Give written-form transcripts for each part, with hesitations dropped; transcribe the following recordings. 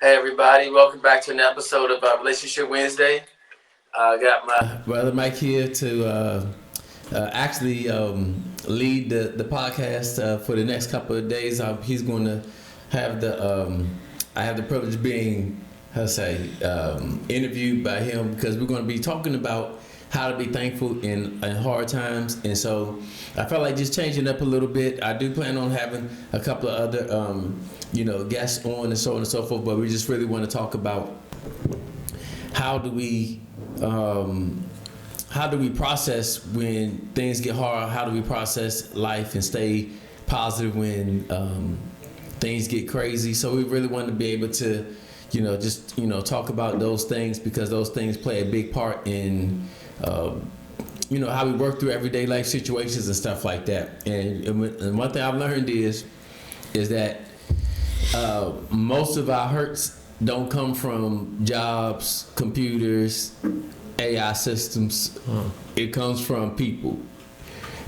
Hey everybody, welcome back to an episode of Relationship Wednesday. I got my brother Mike here to actually lead the podcast for the next couple of days. He's going to have I have the privilege of being, interviewed by him because we're going to be talking about how to be thankful in hard times. And so I felt like just changing up a little bit. I do plan on having a couple of other, guests on and so on and so forth, but we just really want to talk about how do we process when things get hard? How do we process life and stay positive when things get crazy? So we really want to be able to, talk about those things because those things play a big part in, how we work through everyday life situations and stuff like that. And one thing I've learned is that most of our hurts don't come from jobs, computers, AI systems. It comes from people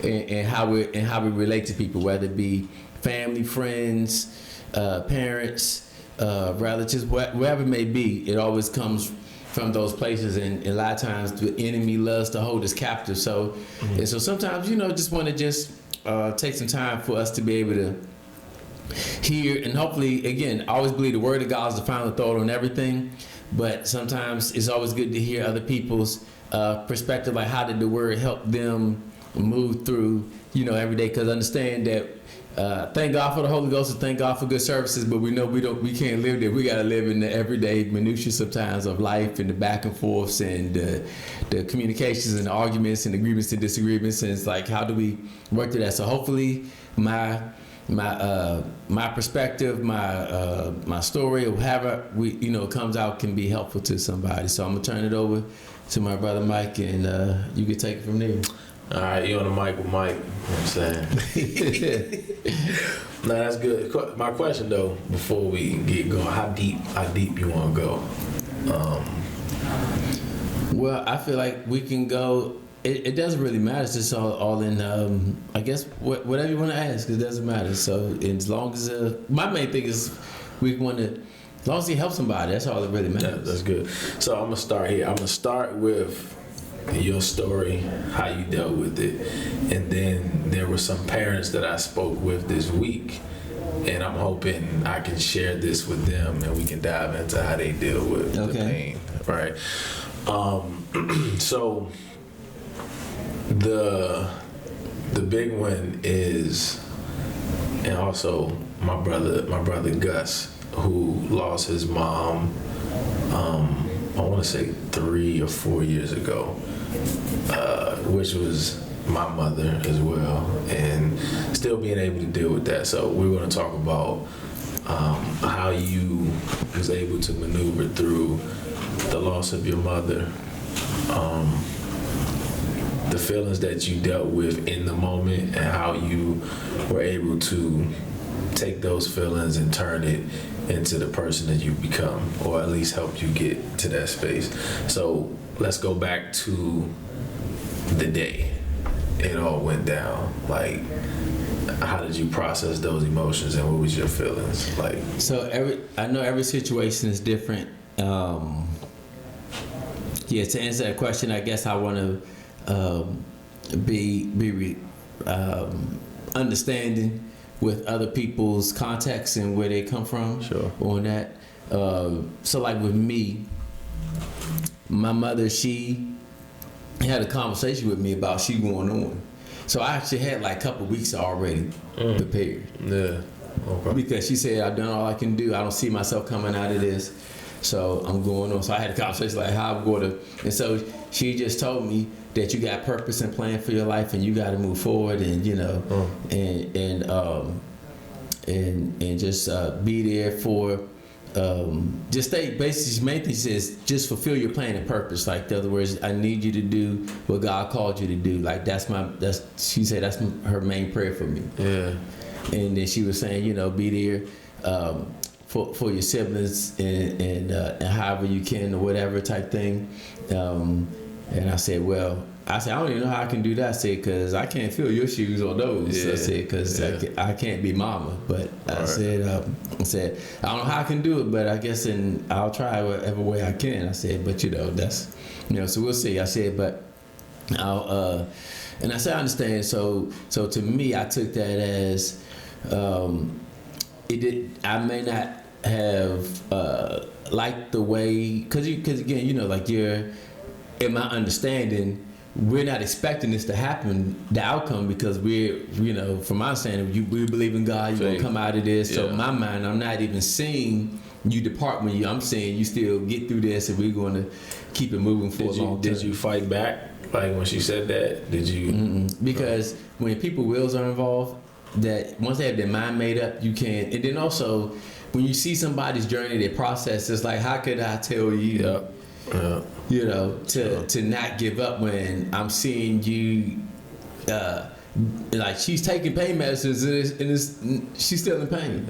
and how we relate to people, whether it be family, friends, parents, relatives, wherever it may be. It always comes from those places, and a lot of times the enemy loves to hold us captive. So, and so sometimes just want to take some time for us to be able to hear, and hopefully, again, I always believe the word of God is the final thought on everything, but sometimes it's always good to hear other people's perspective, like how did the word help them move through, every day, because understand that thank God for the Holy Ghost and thank God for good services, but we know we can't live there. We got to live in the everyday minutiae sometimes of life and the back and forths and the communications and the arguments and agreements and disagreements, and it's like, how do we work through that? So hopefully my perspective, my story, or however it comes out, can be helpful to somebody. So I'm gonna turn it over to my brother Mike, and you can take it from there. All right, you on the mic with Mike. You know what I'm saying? No, that's good. My question though, before we get going, how deep you want to go? Well, I feel like we can go. It doesn't really matter. It's just all in. I guess whatever you want to ask, it doesn't matter. So as long as my main thing is we want to, as long as you help somebody, that's all that really matters. Yeah, that's good. So I'm gonna start here. I'm gonna start with your story, how you dealt with it, and then there were some parents that I spoke with this week, and I'm hoping I can share this with them, and we can dive into how they deal with the pain. Right. So. The big one is, and also my brother Gus, who lost his mom, I want to say 3 or 4 years ago, which was my mother as well, and still being able to deal with that. So we're going to talk about how you was able to maneuver through the loss of your mother, the feelings that you dealt with in the moment, and how you were able to take those feelings and turn it into the person that you become, or at least help you get to that space. So let's go back to the day it all went down. Like, how did you process those emotions, and what was your feelings like? So I know every situation is different. To answer that question, I guess I want to be understanding with other people's context and where they come from. Sure. On that. So like with me, my mother, she had a conversation with me about she going on. So I actually had like a couple of weeks already prepared. Yeah. Okay. Because she said, I've done all I can do. I don't see myself coming out of this. So I'm going on. So I had a conversation like how I'm going to, and so she just told me that you got purpose and plan for your life, and you got to move forward, and and just be there for, just stay. Basically, main thing is just fulfill your plan and purpose. Like in other words, I need you to do what God called you to do. Like she said that's her main prayer for me. Yeah. And then she was saying, be there. For your siblings and however you can or whatever type thing, and I said, well, I said, I don't even know how I can do that. I said, because I can't fill your shoes on those. Yeah. I said, because I can't be mama. But I said, I don't know how I can do it, but I guess I'll try whatever way I can. I said, but that's, so we'll see. I said, but I'll, and I said, I understand. So to me, I took that as, I may not have liked the way, because again, like in my understanding, we're not expecting this to happen, the outcome, because we're, from my understanding, we believe in God, you're going to come out of this. So in my mind, I'm not even seeing you depart when I'm saying you still get through this and we're going to keep it moving for a long time. Did you fight back? Like when she said that, did you? Because when people's wills are involved, that once they have their mind made up, you can't. And then also, when you see somebody's journey, their process, it's like, how could I tell you, to not give up when I'm seeing you, like she's taking pain medicines and she's still in pain.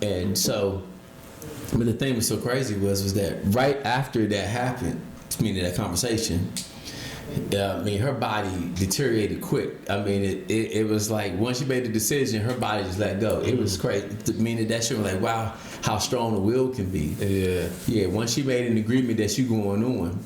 And so, but the thing was so crazy was that right after that happened, meaning that conversation, her body deteriorated quick. It was like once she made the decision, her body just let go. It was crazy. Meaning that she was like, wow, how strong the will can be. Yeah. Once she made an agreement that she going on,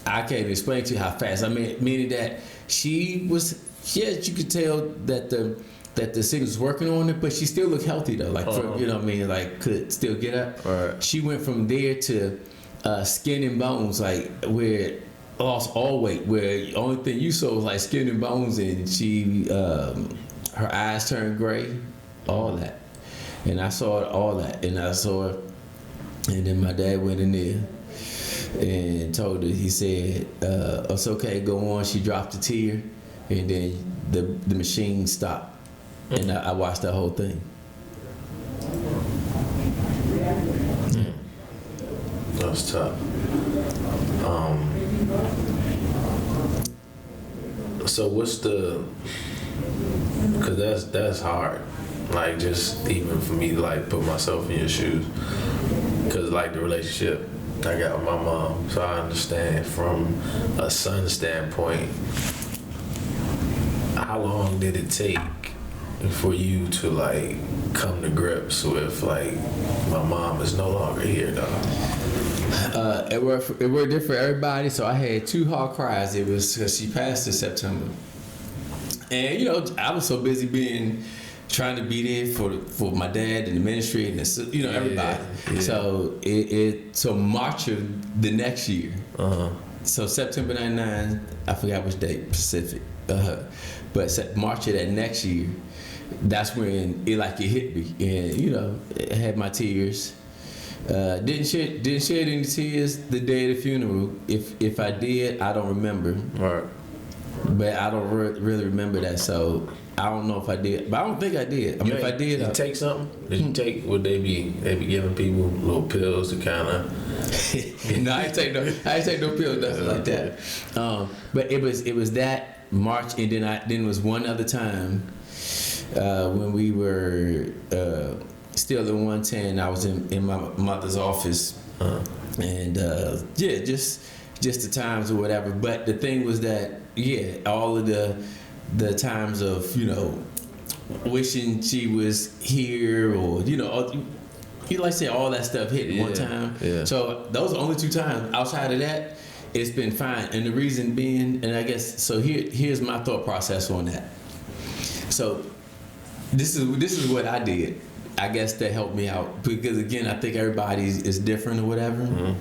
I can't even explain to you how fast. Meaning that she was. Yes, you could tell that the sickness was working on it, but she still looked healthy though. Like like could still get up. Right. She went from there to skin and bones, like where lost all weight, where the only thing you saw was like skin and bones, and she her eyes turned gray, all that. And I saw all that, and I saw it, and then my dad went in there and told her, he said, it's okay, go on. She dropped a tear, and then the machine stopped, and I watched that whole thing. That's tough. So what's because that's hard. Like just even for me to like put myself in your shoes. Because like the relationship I got with my mom. So I understand from a son's standpoint, how long did it take for you to like come to grips with like my mom is no longer here, dog? It worked different for everybody. So I had 2 hard cries. It was because she passed in September, and I was so busy trying to be there for my dad and the ministry and everybody. Yeah. So so March of the next year. So September '99, I forgot which date Pacific, but March of that next year, that's when it hit me, and it had my tears. Didn't shed any tears the day of the funeral. If I did, I don't remember. Right. But I don't really remember that, so I don't know if I did. But I don't think I did. If I did, did you take something? Did you take? Would they be giving people little pills to kind of? No, I ain't take no pills, nothing like that. But it was that March, and then it was one other time when we were. Still in 110, I was in my mother's office, and just the times or whatever. But the thing was that all of the times of wishing she was here, or like I said, all that stuff hit one time. Yeah. So those are the only 2 times. Outside of that, it's been fine. And the reason being, and I guess so. Here's my thought process on that. So this is what I did. I guess that helped me out because again, I think everybody is different or whatever. Mm-hmm.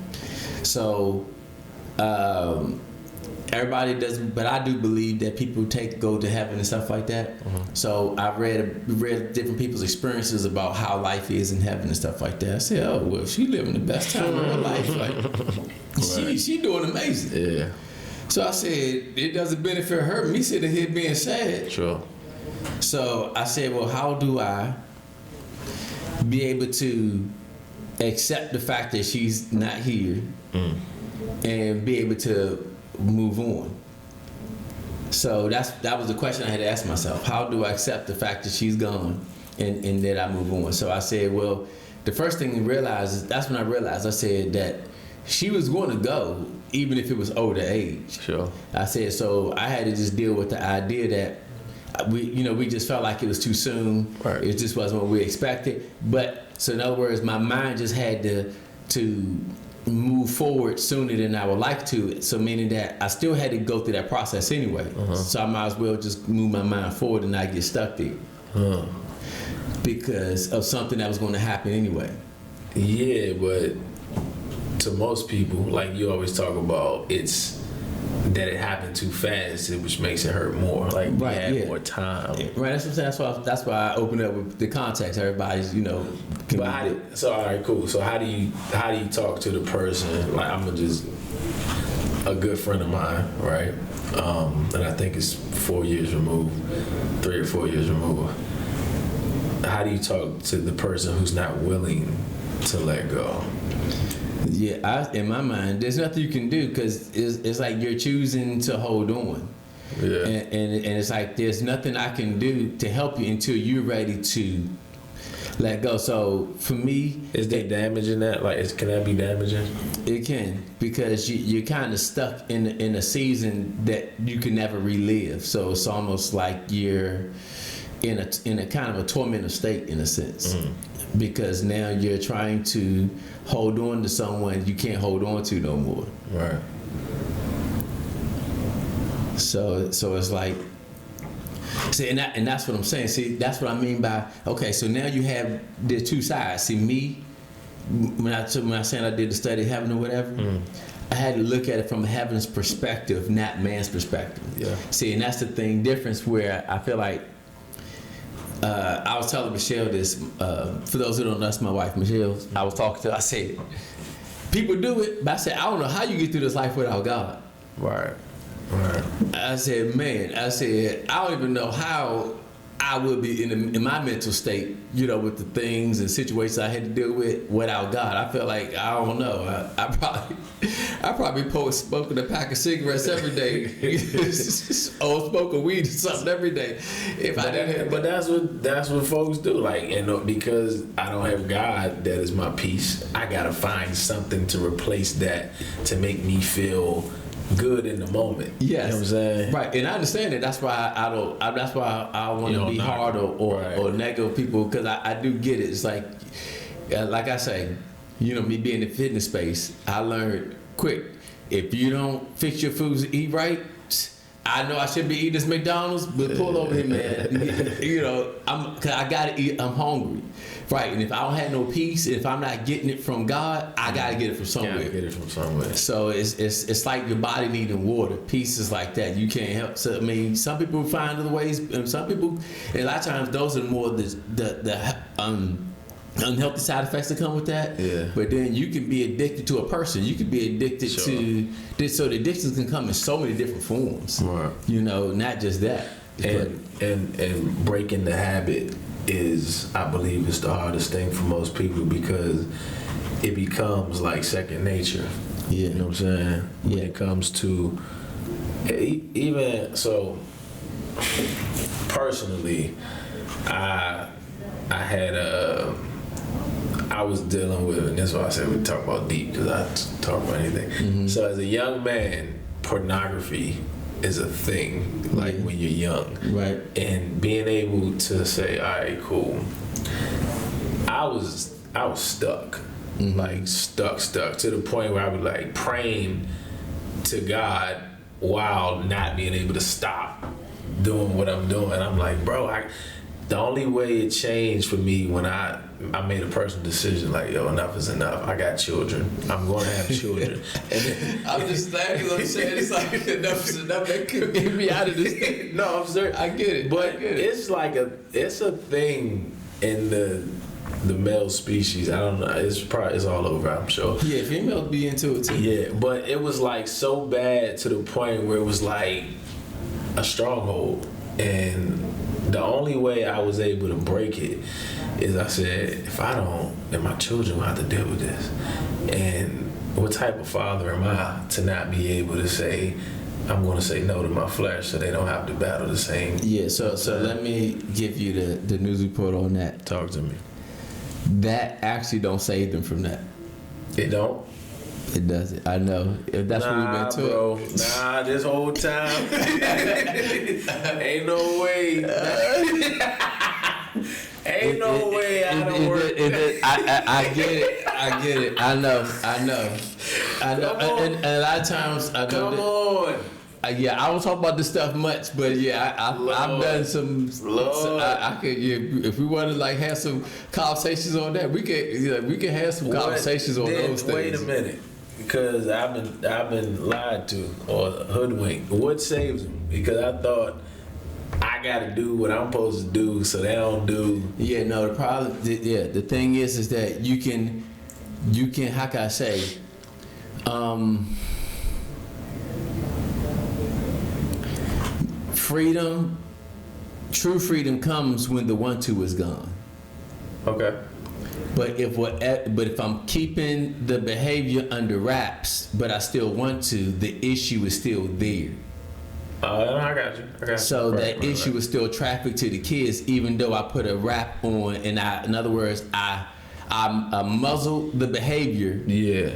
So everybody doesn't, but I do believe that people go to heaven and stuff like that. Mm-hmm. So I've read different people's experiences about how life is in heaven and stuff like that. I said, oh well, she living the best time of her life. Like she doing amazing. Yeah. So I said it doesn't benefit her. Me sitting here being sad. Sure. So I said, well, how do I be able to accept the fact that she's not here and be able to move on? So that was the question I had to ask myself. How do I accept the fact that she's gone and that I move on? So I said, well, the first thing that's when I realized, I said that she was going to go, even if it was older age. Sure. I said, so I had to just deal with the idea that we just felt like it was too soon. Right. It just wasn't what we expected. But so in other words, my mind just had to move forward sooner than I would like to. So meaning that I still had to go through that process anyway. So I might as well just move my mind forward and not get stuck there because of something that was going to happen anyway. Yeah, but to most people, like you always talk about, it's that it happened too fast, which makes it hurt more. Like we had more time. Right, that's what I'm saying. That's why I open up with the context. Everybody's, But so all right, cool. So how do you talk to the person? Like I'm just a good friend of mine, right? And I think it's 4 years removed, 3 or 4 years removed. How do you talk to the person who's not willing to let go? Yeah, in my mind, there's nothing you can do because it's like you're choosing to hold on. Yeah. And it's like there's nothing I can do to help you until you're ready to let go. So for me, is there damage in that? Like, can that be damaging? It can, because you're kind of stuck in a season that you can never relive. So it's almost like you're in a kind of a tormented state in a sense, because now you're trying to hold on to someone you can't hold on to no more. Right. So it's like, see, and that's what I'm saying. See, that's what I mean by, okay, so now you have the two sides. See, me, when I saying I did the study of heaven or whatever, I had to look at it from heaven's perspective, not man's perspective. Yeah. See, and that's the difference where I feel like, I was telling Michelle this, for those who don't know, that's my wife, Michelle. I was talking to her, I said, people do it, but I said, I don't know how you get through this life without God. Right. I said, I don't even know how I would be in my mental state, with the things and situations I had to deal with without God. I felt like, I don't know. I probably smoking a pack of cigarettes every day, or smoking weed or something every day. But that's what folks do. Like, because I don't have God, that is my peace. I gotta find something to replace that to make me feel good in the moment. Yes. You know what I'm saying? Right, and I understand it. That's why that's why I want to be hard or negative people, because I do get it. It's like I say, me being in the fitness space, I learned quick, if you don't fix your foods and eat right, I know I should be eating this McDonald's, but pull over here, man. Cause I gotta eat. I'm hungry, right? And if I don't have no peace, if I'm not getting it from God, I gotta get it from somewhere. Get it from somewhere. So it's like your body needing water. Peace is like that. You can't help. So I mean, some people find other ways, and some people, and a lot of times, those are more the unhealthy side effects that come with that. Yeah. But then you can be addicted to a person. You can be addicted to this. So the addictions can come in so many different forms. Right. Not just that. And breaking the habit is, I believe, is the hardest thing for most people, because it becomes like second nature. Yeah. You know what I'm saying? When it comes to even so, personally, I was dealing with, and that's why I said we talk about deep, because I talk about anything. So as a young man, pornography is a thing, like when you're young. Right. And being able to say, all right, cool. I was stuck. Like stuck to the point where I was like praying to God while not being able to stop doing what I'm doing. I'm like, bro, the only way it changed for me when I made a personal decision, like, yo, enough is enough. I got children. I'm going to have children. And then, I'm just laughing. I'm saying it's like enough is enough. That could get me out of this thing. No, I'm serious. I get it. But it's like it's a thing in the male species. I don't know. It's all over, I'm sure. Yeah, females be into it too. Yeah, but it was like so bad to the point where it was like a stronghold. And the only way I was able to break it is I said, if I don't, then my children will have to deal with this. And what type of father am I to not be able to say, I'm going to say no to my flesh so they don't have to battle the same. Yeah, so let me give you the news report on that. Talk to me. That actually don't save them from that. It don't? It doesn't. I know. If that's what we've been to. Bro. Nah, this whole time. Ain't no way. Ain't no way I don't work. I get it. I get it. I know. And a lot of times I know Come that. on. Yeah, I don't talk about this stuff much, but yeah, I've done some. Lord. I could, yeah, if we want to like have some conversations on that, we can have some conversations on those things. Wait a minute, because I've been lied to or hoodwinked. What saves them? Because I thought I got to do what I'm supposed to do, so they don't do. Yeah, no. The problem, the thing is that you can. How can I say? Freedom, true freedom comes when the want-to is gone. Okay. But if I'm keeping the behavior under wraps, but I still want to, the issue is still there. I got you. So that issue is still trafficked to the kids, even though I put a wrap on, and in other words, I muzzle the behavior. Yeah.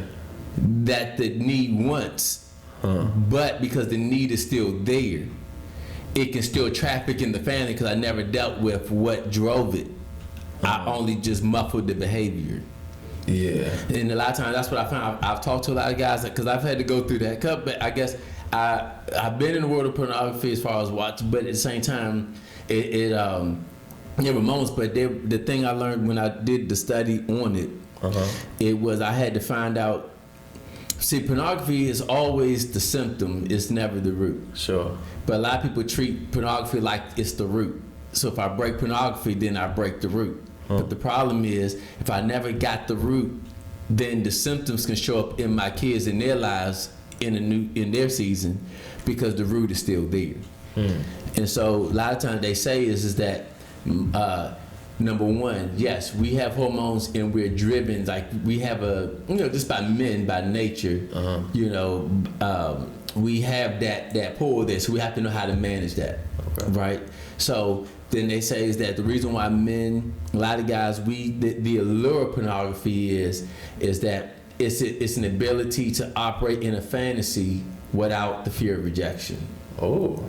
That the need wants, but because the need is still there, it can still traffic in the family because I never dealt with what drove it. I only just muffled the behavior. Yeah. And a lot of times that's what I found. I've talked to a lot of guys because I've had to go through that. But I guess I've been in the world of pornography as far as watching, but at the same time, there were moments. But the thing I learned when I did the study on it, it was I had to find out. See, pornography is always the symptom. It's never the root. Sure. But a lot of people treat pornography like it's the root. So if I break pornography, then I break the root. But the problem is, if I never got the root, then the symptoms can show up in my kids in their lives in their season because the root is still there. And so a lot of times they say is that number one, yes, we have hormones and we're driven. Like we have just by men by nature, we have that pull there. So we have to know how to manage that, right? So then they say is that the reason why men, a lot of guys, the allure of pornography is that it's an ability to operate in a fantasy without the fear of rejection. Oh.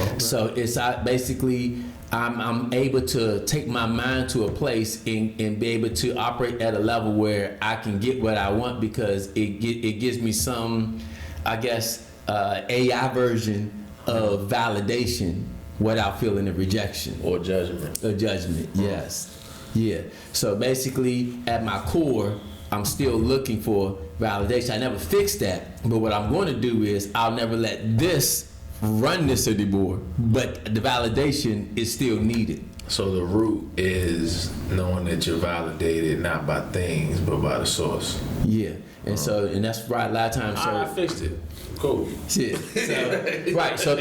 Okay. So it's basically. I'm able to take my mind to a place and be able to operate at a level where I can get what I want because it gives me some, I guess, AI version of validation without feeling a rejection. Or judgment. A judgment, yes. Yeah. So basically, at my core, I'm still looking for validation. I never fixed that, but what I'm going to do is I'll never let this run this anymore, but the validation is still needed. So the root is knowing that you're validated not by things but by the source. Yeah, and that's right. A lot of times, I fixed it. Cool. Yeah. So, right. So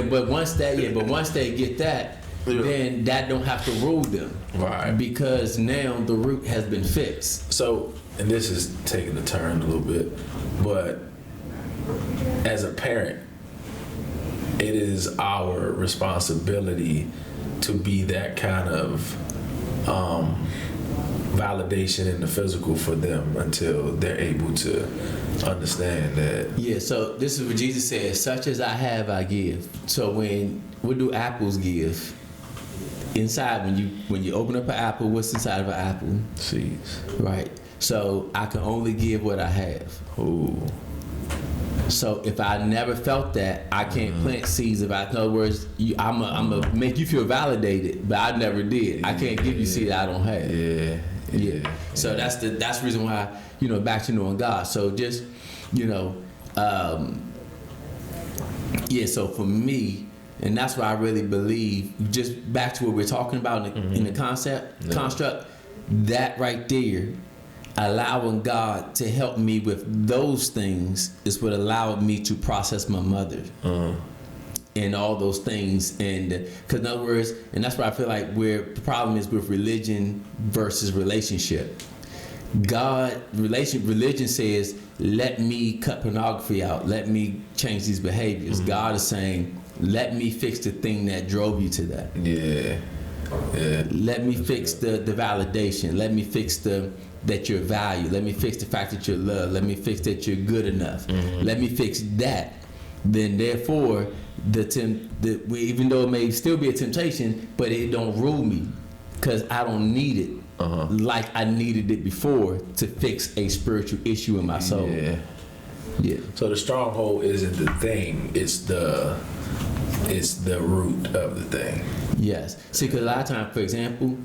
but once they get that, then that don't have to rule them. Right. Because now the root has been fixed. So, and this is taking a turn a little bit, but as a parent, it is our responsibility to be that kind of validation in the physical for them until they're able to understand that. Yeah, so this is what Jesus says, such as I have, I give. So what do apples give? Inside, when you open up an apple, what's inside of an apple? Seeds. Right. So I can only give what I have. Ooh. So if I never felt that, I can't plant seeds about. In other words, I'm gonna make you feel validated, but I never did. I can't give you seed I don't have. Yeah. So that's the reason why back to knowing God. So just So for me, and that's why I really believe. Just back to what we're talking about in the construct, that right there. Allowing God to help me with those things is what allowed me to process my mother and all those things. And because in other words, and that's why I feel like where the problem is with religion versus relationship. Religion says, let me cut pornography out. Let me change these behaviors. God is saying, let me fix the thing that drove you to that. Yeah. Yeah. Let me fix the validation. Let me fix that you're valued. Let me fix the fact that you're loved. Let me fix that you're good enough. Let me fix that. Then therefore, even though it may still be a temptation, but it don't rule me, because I don't need it like I needed it before to fix a spiritual issue in my soul. Yeah. So the stronghold isn't the thing; it's the root of the thing. Yes. See, because a lot of times, for example,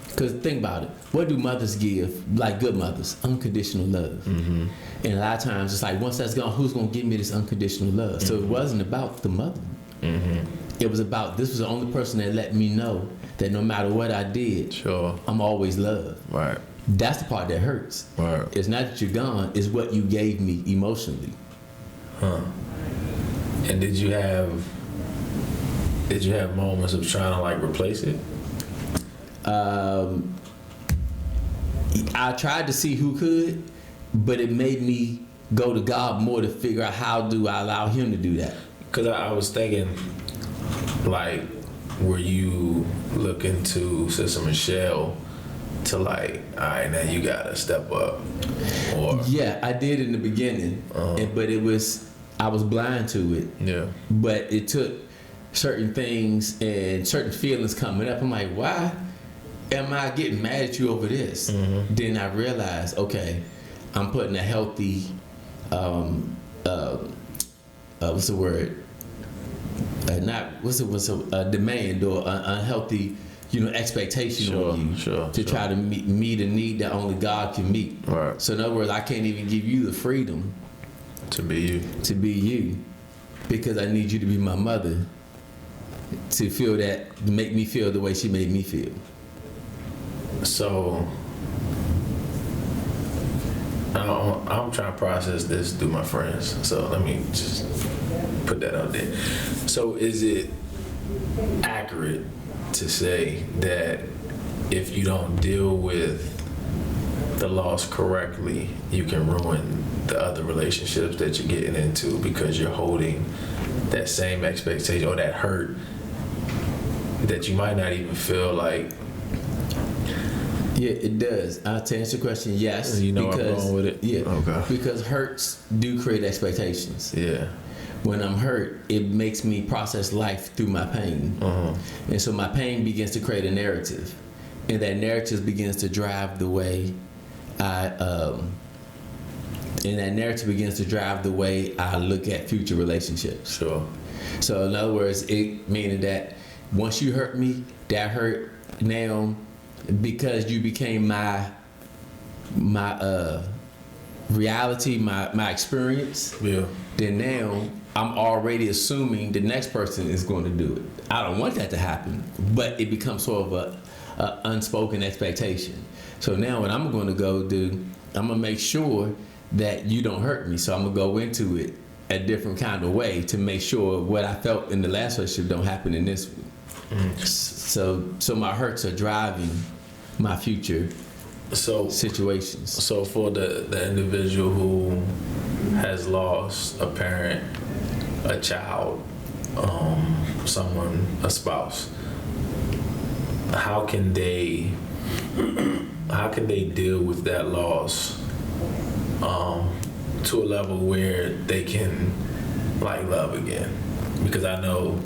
because think about it, what do mothers give, like good mothers? Unconditional love. And a lot of times, it's like, once that's gone, who's going to give me this unconditional love? So it wasn't about the mother. It was about, this was the only person that let me know that no matter what I did, I'm always loved. Right. That's the part that hurts. Right. It's not that you're gone, it's what you gave me emotionally. And did you have moments of trying to like replace it? I tried to see who could, but it made me go to God more to figure out how do I allow Him to do that. Because I was thinking, like, were you looking to Sister Michelle to like, all right, now you gotta step up? Or Yeah, I did in the beginning, but I was blind to it. Yeah. But it took certain things and certain feelings coming up. I'm like, why am I getting mad at you over this? Then I realized, okay, I'm putting a healthy, what's the word? A demand or an unhealthy, expectation on you to try to meet a need that only God can meet. Right. So in other words, I can't even give you the freedom to be you, because I need you to be my mother, to feel that, to make me feel the way she made me feel. So I'm trying to process this through my friends. So let me just put that out there. So is it accurate to say that if you don't deal with the loss correctly, you can ruin the other relationships that you're getting into because you're holding that same expectation or that hurt that you might not even feel like? Yeah, it does. To answer your question, yes. I'm going with it? Yeah. Okay. Because hurts do create expectations. Yeah. When I'm hurt, it makes me process life through my pain. And so my pain begins to create a narrative. And that narrative begins to drive the way I look at future relationships. Sure. So in other words, it meaning that once you hurt me, that hurt now, because you became my reality, my experience. Yeah. Then now I'm already assuming the next person is going to do it. I don't want that to happen, but it becomes sort of a unspoken expectation. So now what I'm going to go do, I'm going to make sure that you don't hurt me. So I'm going to go into it a different kind of way to make sure what I felt in the last relationship don't happen in this one. So my hurts are driving my future situations. So for the individual who has lost a parent, a child, someone, a spouse, how can they deal with that loss to a level where they can like love again? Because I know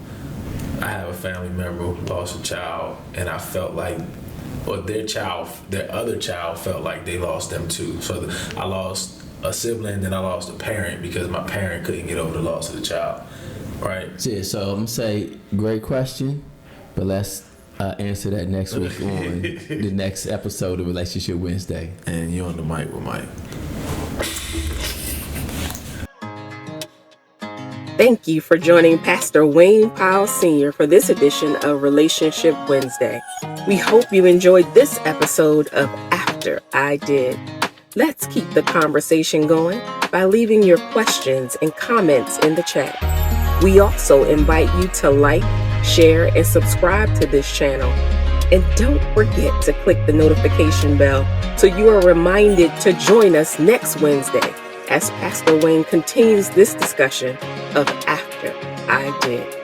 I have a family member who lost a child, and I felt like, or their other child felt like they lost them too. So I lost a sibling, then I lost a parent because my parent couldn't get over the loss of the child, right? Yeah, so I'm gonna say, great question, but let's answer that next week on the next episode of Relationship Wednesday. And you're on the mic with Mike. Thank you for joining Pastor Wayne Powell Sr. for this edition of Relationship Wednesday. We hope you enjoyed this episode of After I Did. Let's keep the conversation going by leaving your questions and comments in the chat. We also invite you to like, share, and subscribe to this channel. And don't forget to click the notification bell so you are reminded to join us next Wednesday as Pastor Wayne continues this discussion of After I Did.